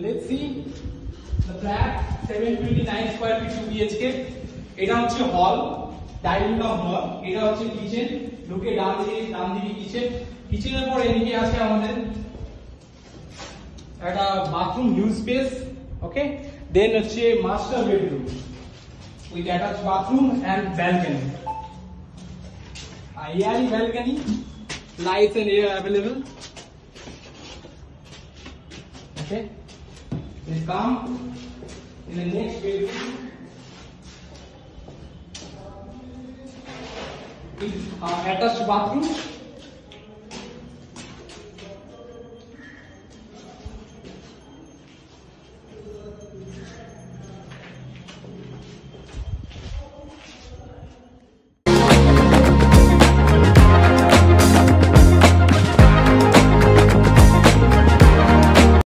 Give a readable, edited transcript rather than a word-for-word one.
let's see the flat 729 square feet 2 BHK. এটা হচ্ছে হল, ডাইনিং কাম হল। এটা হচ্ছে কিচেন, ঢুকে ডান দিকে কিচেন। কিচেনের পর এদিকে আছে আমাদের একটা বাথরুম হিউজ স্পেস, ওকে। দেন হচ্ছে master bedroom with attached bathroom and balcony. Airy balcony, lights and air available. Okay, let's come in the next bedroom. With attached bathroom